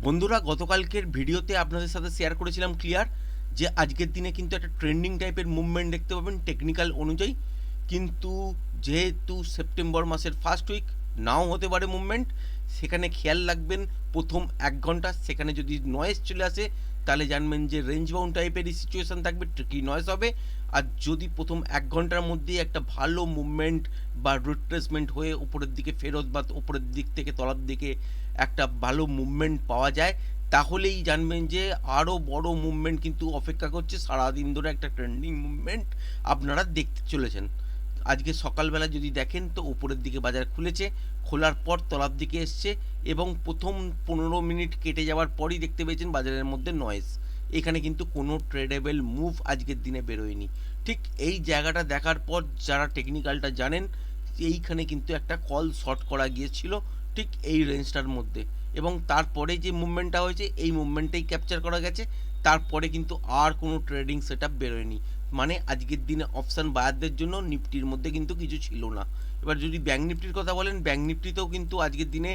বন্ধুরা, গতকালকের ভিডিওতে আপনাদের সাথে শেয়ার করেছিলাম ক্লিয়ার যে আজকের দিনে কিন্তু একটা ট্রেন্ডিং টাইপের মুভমেন্ট দেখতে পাবেন টেকনিক্যাল অনুযায়ী। কিন্তু যেহেতু সেপ্টেম্বর মাসের ফার্স্ট উইক, নাও হতে পারে মুভমেন্ট। সেখানে খেয়াল রাখবেন প্রথম 1 ঘন্টা সেখানে যদি নয়েজ চলে আসে তাহলে জানবেন যে রেঞ্জ বাউন্ড টাইপেরই সিচুয়েশান থাকবে, ট্রিকি নয়েজ হবে। আর যদি প্রথম 1 ঘন্টার মধ্যেই একটা ভালো মুভমেন্ট বা রিট্রেসমেন্ট হয়ে উপরের দিকে ফেরত বা উপরের দিক থেকে তলার দিকে একটা ভালো মুভমেন্ট পাওয়া যায়, তাহলেই জানবেন যে আরও বড় মুভমেন্ট কিন্তু অপেক্ষা করছে। সারাদিন ধরে একটা ট্রেন্ডিং মুভমেন্ট আপনারা দেখতে চলেছেন। আজকে সকালবেলা যদি দেখেন তো উপরের দিকে বাজার খুলেছে, খোলার পর তলার দিকে এসছে এবং প্রথম 15 মিনিট কেটে যাওয়ার পরই দেখতে পেয়েছেন বাজারের মধ্যে নয়েজ। এখানে কিন্তু কোনো ট্রেডেবল মুভ আজকের দিনে বেরোয়নি। ঠিক এই জায়গাটা দেখার পর যারা টেকনিক্যালটা জানেন, এইখানে কিন্তু একটা কল শর্ট করা গিয়েছিল ঠিক এই রেঞ্জটার মধ্যে, এবং তারপরে যে মুভমেন্টটা হয়েছে এই মুভমেন্টেই ক্যাপচার করা গেছে। তারপরে কিন্তু আর কোনো ট্রেডিং সেট আপ বেরোয়নি, মানে আজকের দিনে অপশান বায়ারদের জন্য নিফটির মধ্যে কিন্তু কিছু ছিল না। এবার যদি ব্যাঙ্ক নিফটির কথা বলেন, ব্যাঙ্ক নিফটিতেও কিন্তু আজকের দিনে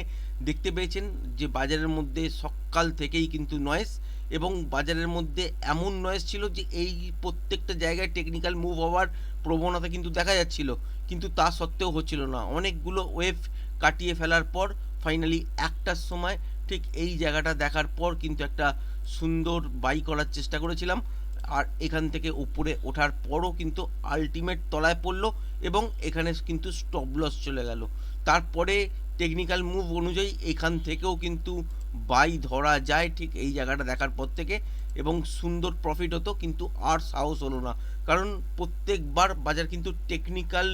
দেখতে পেয়েছেন যে বাজারের মধ্যে সকাল থেকেই কিন্তু নয়েজ, এবং বাজারের মধ্যে এমন নয়েজ ছিল যে এই প্রত্যেকটা জায়গায় টেকনিক্যাল মুভ হওয়ার প্রবণতা কিন্তু দেখা যাচ্ছিল, কিন্তু তা সত্ত্বেও হচ্ছিল না। অনেকগুলো ওয়েভ কাটিয়ে ফেলার পর ফাইনালি 1টার সময় ঠিক এই জায়গাটা দেখার পর কিন্তু একটা সুন্দর বাই করার চেষ্টা করেছিলাম। আর এখান থেকে উপরে ওঠার পরও কিন্তু আলটিমেট তলায় পড়লো এবং এখানে কিন্তু স্টপ লস চলে গেল। তারপরে টেকনিক্যাল মুভ অনুযায়ী এখান থেকেও কিন্তু বাই ধরা যায় ঠিক এই জায়গাটা দেখার পর থেকে, এবং সুন্দর প্রফিট হতো, কিন্তু আর সাহস হলো না। কারণ প্রত্যেকবার বাজার কিন্তু টেকনিক্যাল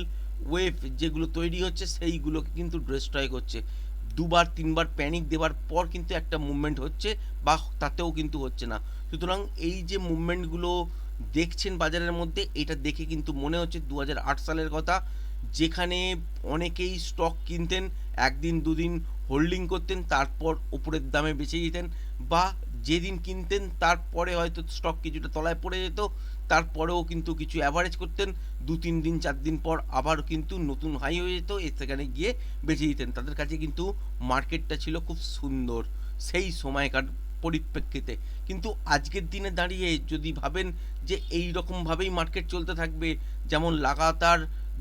ওয়েভ যেগুলো তৈরি হচ্ছে সেইগুলোকে কিন্তু ডিস্ট্রয় করছে। দুবার তিনবার প্যানিক দেওয়ার পর কিন্তু একটা মুভমেন্ট হচ্ছে, বা তাতেও কিন্তু হচ্ছে না। সুতরাং এই যে মুভমেন্টগুলো দেখছেন বাজারের মধ্যে, এটা দেখে কিন্তু মনে হচ্ছে 2008 সালের কথা, যেখানে অনেকেই স্টক কিনতেন, একদিন দুদিন হোল্ডিং করতেন, তারপর উপরের দামে বেচে দিতেন, বা যেদিন কিনতেন তারপরে হয়তো স্টক কিছুটা তলায় পড়ে যেত, তারপরেও কিন্তু কিছু অ্যাভারেজ করতেন, 2-3 দিন 4 দিন পর আবার কিন্তু নতুন হাই হয়ে যেত, সেখানে গিয়ে বেঁচে দিতেন। তাদের কাছে কিন্তু মার্কেটটা ছিল খুব সুন্দর সেই সময়কার পরিপ্রেক্ষিতে। কিন্তু আজকের দিনে দাঁড়িয়ে যদি ভাবেন যে এই রকমভাবেই মার্কেট চলতে থাকবে, যেমন লাগাতার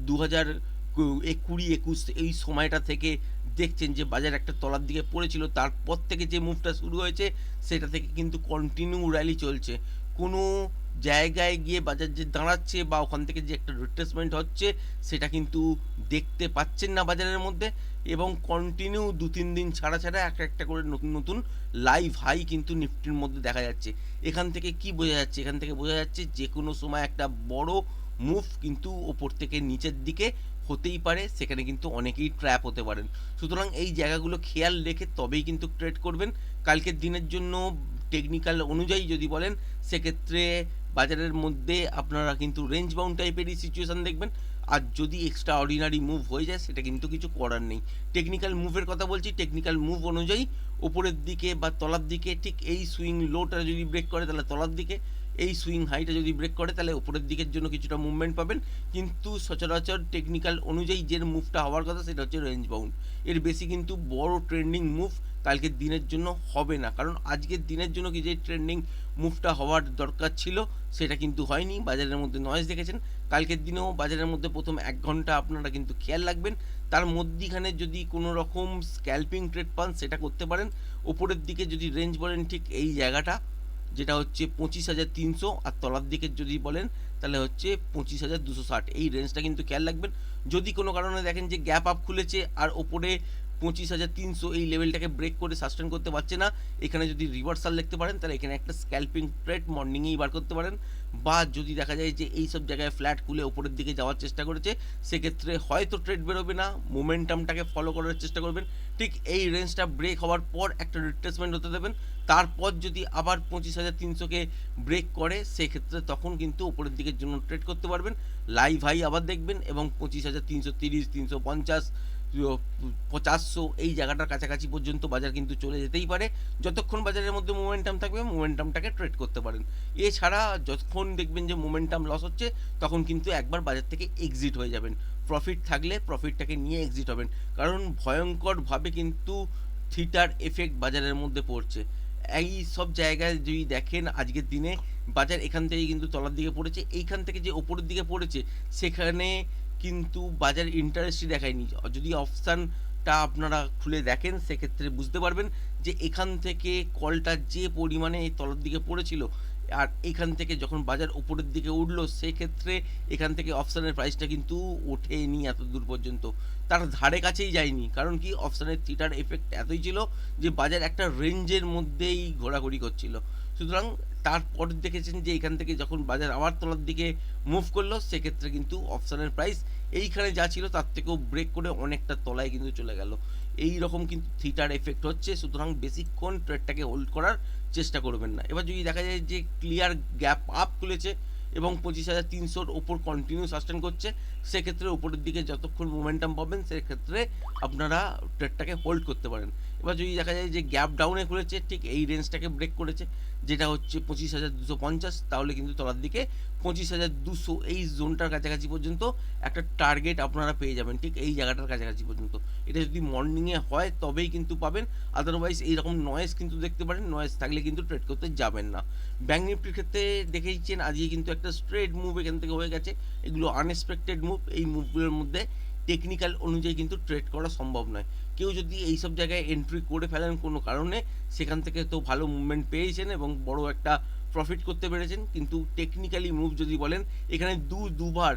2020-21 এই সময়টা থেকে দেখছেন যে বাজার একটা তলার দিকে পড়েছিল, তারপর থেকে যে মুভটা শুরু হয়েছে সেটা থেকে কিন্তু কন্টিনিউ র্যালি চলছে। কোনো জায়গায় গিয়ে বাজার যে দাঁড়াচ্ছে বা ওখান থেকে যে একটা রিট্রেসমেন্ট হচ্ছে সেটা কিন্তু দেখতে পাচ্ছেন না বাজারের মধ্যে, এবং কন্টিনিউ 2-3 দিন ছাড়া ছাড়া একটা একটা করে নতুন নতুন লাইভ হাই কিন্তু নিফটির মধ্যে দেখা যাচ্ছে। এখান থেকে কি বোঝা যাচ্ছে? এখান থেকে বোঝা যাচ্ছে যে কোনো সময় একটা বড় মুভ কিন্তু ওপর থেকে নিচের দিকে হতেই পারে, সেখানে কিন্তু অনেকেই ট্র্যাপ হতে পারেন। সুতরাং এই জায়গাগুলো খেয়াল রেখে তবেই কিন্তু ট্রেড করবেন। কালকের দিনের জন্য টেকনিক্যাল অনুযায়ী যদি বলেন, সেক্ষেত্রে বাজারের মধ্যে আপনারা কিন্তু রেঞ্জ বাউন্ড টাইপেরই সিচুয়েশান দেখবেন। আর যদি এক্সট্রা অর্ডিনারি মুভ হয়ে যায় সেটা কিন্তু কিছু করার নেই। টেকনিক্যাল মুভের কথা বলছি, টেকনিক্যাল মুভ অনুযায়ী উপরের দিকে বা তলার দিকে ঠিক এই সুইং লোটা যদি ব্রেক করে তাহলে তলার দিকে, এই সুইং হাইটা যদি ব্রেক করে তাহলে উপরের দিকের জন্য কিছুটা মুভমেন্ট পাবেন। কিন্তু সচরাচর টেকনিক্যাল অনুযায়ী যে মুভটা হওয়ার কথা সেটা হচ্ছে রেঞ্জ বাউন্ড। এর বেশি কিন্তু বড় ট্রেন্ডিং মুভ কালকের দিনের জন্য হবে না, কারণ আজকের দিনের জন্য কি যে ট্রেন্ডিং মুভটা হওয়ার দরকার ছিল সেটা কিন্তু হয়নি। বাজারের মধ্যে নয়েজ দেখেছেন, কালকের দিনেও বাজারের মধ্যে প্রথম 1 ঘন্টা আপনারা কিন্তু খেয়াল রাখবেন, তার মধ্যিখানে যদি কোনো রকম স্ক্যাল্পিং ট্রেড পান সেটা করতে পারেন। ওপরের দিকে যদি রেঞ্জ বলেন ঠিক এই জায়গাটা, যেটা হচ্ছে 25,300, আর তলার দিকে যদি বলেন তাহলে হচ্ছে 25,260, এই রেঞ্জটা কিন্তু খেয়াল রাখবেন। যদি কোনো কারণে দেখেন যে গ্যাপ আপ খুলেছে আর ওপরে 25,300 এই লেভেলটাকে ব্রেক করে সাস্টেন করতে পারছে না, এখানে যদি রিভার্সাল দেখতে পারেন তাহলে এখানে একটা স্ক্যাল্পিং ট্রেড মর্নিংয়েই বার করতে পারেন। বা যদি দেখা যায় যে এই সব জায়গায় ফ্ল্যাট খুলে ওপরের দিকে যাওয়ার চেষ্টা করেছে, সেক্ষেত্রে হয়তো ট্রেড বেরোবে না, মোমেন্টামটাকে ফলো করার চেষ্টা করবেন। ঠিক এই রেঞ্জটা ব্রেক হওয়ার পর একটা রিট্রেসমেন্ট হতে দেবেন, তারপর যদি আবার 25,300কে ব্রেক করে সেক্ষেত্রে তখন কিন্তু উপরের দিকের জন্য ট্রেড করতে পারবেন। লাইভ হাই আবার দেখবেন এবং 25,330, 350, 500 এই জায়গাটার কাছাকাছি পর্যন্ত বাজার কিন্তু চলে যেতেই পারে। যতক্ষণ বাজারের মধ্যে মোমেন্টাম থাকবে মোমেন্টামটাকে ট্রেড করতে পারেন। এছাড়া যতক্ষণ দেখবেন যে মোমেন্টাম লস হচ্ছে তখন কিন্তু একবার বাজার থেকে এক্সিট হয়ে যাবেন। প্রফিট থাকলে প্রফিটটাকে নিয়ে এক্সিট হবেন, কারণ ভয়ঙ্করভাবে কিন্তু থিটার এফেক্ট বাজারের মধ্যে পড়ছে। এই সব জায়গায় যদি দেখেন আজকের দিনে বাজার এখান থেকে কিন্তু তলার দিকে পড়েছে, এইখান থেকে যে ওপরের দিকে পড়েছে সেখানে কিন্তু বাজার ইন্টারেস্টই দেখায়নি। যদি অপশানটা আপনারা খুলে দেখেন সেক্ষেত্রে বুঝতে পারবেন যে এখান থেকে কলটা যে পরিমাণে তলার দিকে পড়েছিল আর এখান থেকে যখন বাজার উপরের দিকে উঠলো সেক্ষেত্রে এখান থেকে অপশানের প্রাইসটা কিন্তু ওঠেনি এত দূর পর্যন্ত, তার ধারে কাছেই যায়নি। কারণ কি অপশানের থিটার এফেক্ট এতই ছিল যে বাজার একটা রেঞ্জের মধ্যেই ঘোরাঘুরি করছিল। সুতরাং তারপর দেখেছেন যে এখান থেকে যখন বাজার আবার তলার দিকে মুভ করলো সেক্ষেত্রে কিন্তু অপশানের প্রাইস এইখানে যা ছিল তার থেকেও ব্রেক করে অনেকটা তলায় কিন্তু চলে গেল। এই রকম কিন্তু থিটার এফেক্ট হচ্ছে, সুতরাং বেশিক্ষণ ট্রেডটাকে হোল্ড করার চেষ্টা করবেন না। এবার যদি দেখা যায় যে ক্লিয়ার গ্যাপ আপ খুলেছে এবং 25,300-র ওপর কন্টিনিউ সাস্টেন করছে, সেক্ষেত্রে উপরের দিকে যতক্ষণ মোমেন্টাম পাবেন সেক্ষেত্রে আপনারা ট্রেডটাকে হোল্ড করতে পারেন। এবার যদি দেখা যায় যে গ্যাপ ডাউনে খুলেছে ঠিক এই রেঞ্জটাকে ব্রেক করেছে যেটা হচ্ছে 25,250, তাহলে কিন্তু তলার দিকে 25,200 এই জোনটার কাছাকাছি পর্যন্ত একটা টার্গেট আপনারা পেয়ে যাবেন, ঠিক এই জায়গাটার কাছাকাছি পর্যন্ত। এটা যদি মর্নিংয়ে হয় তবেই কিন্তু পাবেন, আদারওয়াইজ এইরকম নয়েজ কিন্তু দেখতে পারেন, নয়েজ থাকলে কিন্তু ট্রেড করতে যাবেন না। ব্যাঙ্ক নিফটির ক্ষেত্রে দেখেইছেন আজকে কিন্তু একটা স্ট্রেট মুভ এখান থেকে হয়ে গেছে, এগুলো আনএক্সপেক্টেড মুভ। এই মুভগুলোর মধ্যে টেকনিক্যাল অনুযায়ী কিন্তু ট্রেড করা সম্ভব নয়। কেউ যদি এইসব জায়গায় এন্ট্রি করে ফেলেন কোনো কারণে, সেখান থেকে তো ভালো মুভমেন্ট পেয়েছেন এবং বড় একটা প্রফিট করতে পেরেছেন, কিন্তু টেকনিক্যালি মুভ যদি বলেন এখানে দুবার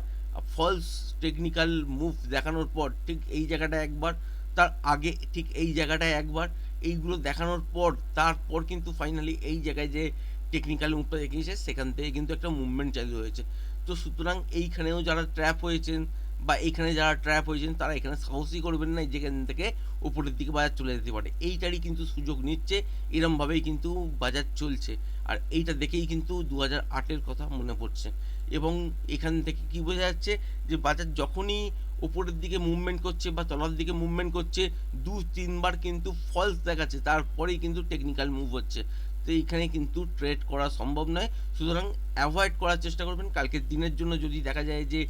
ফলস টেকনিক্যাল মুভ দেখানোর পর ঠিক এই জায়গাটা একবার, তার আগে ঠিক এই জায়গাটায় একবার, এইগুলো দেখানোর পর তারপর কিন্তু ফাইনালি এই জায়গায় যে টেকনিক্যাল মুভটা দেখিয়েছে সেখান থেকে কিন্তু একটা মুভমেন্ট চালু হয়েছে। তো সুতরাং এইখানেও যারা ট্র্যাপ হয়েছেন বা এখানে যারা ট্র্যাপ হয়েছেন তারা এখানে সাহসই করবেন না, যেখান থেকে উপরের দিকে বাজার চলে যেতে পারে। এইটারই কিন্তু সুযোগ নিচ্ছে, এরমভাবেই কিন্তু বাজার চলছে। আর এইটা দেখেই কিন্তু 2008-এর কথা মনে পড়ছে। এবং এখান থেকে কি বোঝা যাচ্ছে যে বাজার যখনই উপরের দিকে মুভমেন্ট করছে বা তলার দিকে মুভমেন্ট করছে 2-3 বার কিন্তু ফলস দেখাচ্ছে, তারপরেই কিন্তু টেকনিক্যাল মুভ হচ্ছে। তো এইখানে কিন্তু ট্রেড করা সম্ভব নয়, সুতরাং অ্যাভয়েড করার চেষ্টা করবেন। কালকের দিনের জন্য যদি দেখা যায় যে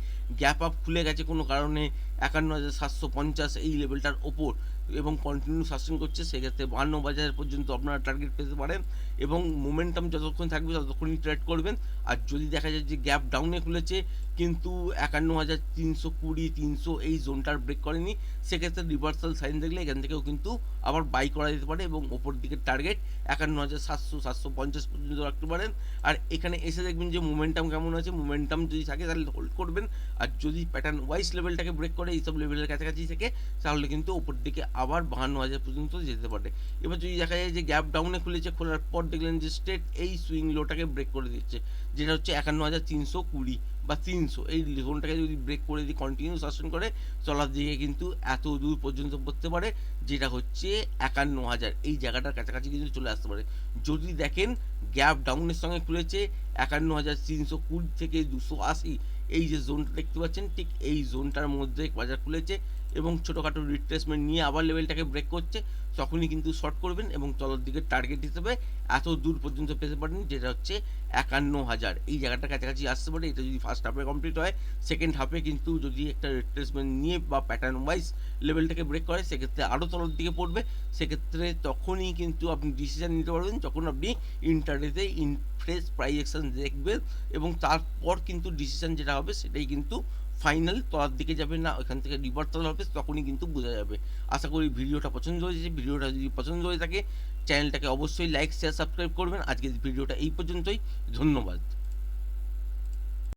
গ্যাপ আপ খুলে গেছে কোনো কারণে 51,750 এই লেভেলটার ওপর এবং কন্টিনিউ সাস্টেন করছে, সেক্ষেত্রে 52,000 পর্যন্ত আপনারা টার্গেট পেতে পারেন এবং মোমেন্টাম যতক্ষণ থাকবে ততক্ষণই ট্রেড করবেন। আর যদি দেখা যায় যে গ্যাপ ডাউনে খুলেছে কিন্তু 51,320, 300 এই জোনটার ব্রেক করেনি, সেক্ষেত্রে রিভার্সাল সাইন দেখলে এখান থেকেও কিন্তু আবার বাই করা যেতে পারে এবং ওপর দিকের টার্গেট 51,700, 750 পর্যন্ত রাখতে পারেন। আর এখানে এসে দেখবেন যে মোমেন্টাম কেমন আছে, মোমেন্টাম যদি থাকে তাহলে হোল্ড করবেন, আর যদি প্যাটার্ন ওয়াইজ লেভেলটাকে ব্রেক করে এইসব লেভেলের কাছাকাছি থেকে তাহলে কিন্তু ওপর দিকে আবার 52,000 পর্যন্ত যেতে পারে। এবার যদি দেখা যায় যে গ্যাপ ডাউনে খুলেছে, খোলার পর দেখলেন যে স্ট্রেট এই সুইং লোটাকে ব্রেক করে দিচ্ছে যেটা হচ্ছে 51,320 বা 300, এই জোনটাকে যদি ব্রেক করে দিয়ে কন্টিনিউ সাস্টেন করে চলার দিকে কিন্তু এত দূর পর্যন্ত পড়তে পারে যেটা হচ্ছে 51,000 এই জায়গাটার কাছাকাছি কিন্তু চলে আসতে পারে। যদি দেখেন গ্যাপ ডাউনের সঙ্গে খুলেছে 51,320 থেকে 280, এই যে জোনটা দেখতে পাচ্ছেন ঠিক এই জোনটার মধ্যে বাজার খুলেছে এবং ছোটোখাটো রিট্রেসমেন্ট নিয়ে আবার লেভেলটাকে ব্রেক করছে, তখনই কিন্তু শর্ট করবেন এবং তলার দিকে টার্গেট হিসেবে এত দূর পর্যন্ত পেতে পারেন যেটা হচ্ছে 51,000 এই জায়গাটার কাছাকাছি আসতে পারে। এটা যদি ফার্স্ট হাফে কমপ্লিট হয়, সেকেন্ড হাফে কিন্তু যদি একটা রিট্রেসমেন্ট নিয়ে বা প্যাটার্ন ওয়াইজ লেভেলটাকে ব্রেক করে সেক্ষেত্রে আরও তলার দিকে পড়বে, সেক্ষেত্রে তখনই কিন্তু আপনি ডিসিশন নিতে পারবেন যখন আপনি ইন্টারডেতে ফ্রেশ প্রাইস অ্যাকশন দেখবেন এবং তারপর কিন্তু ডিসিশন যেটা হবে সেটাই কিন্তু ফাইনাল তলার দিকে যাবে না ওইখান থেকে রিভার্সাল হবে, তখনই কিন্তু বোঝা যাবে। আশা করি ভিডিওটা পছন্দ হয়েছে। ভিডিওটা যদি পছন্দ হয়ে থাকে চ্যানেলটাকে অবশ্যই লাইক, শেয়ার, সাবস্ক্রাইব করবেন। আজকের ভিডিওটা এই পর্যন্তই, ধন্যবাদ।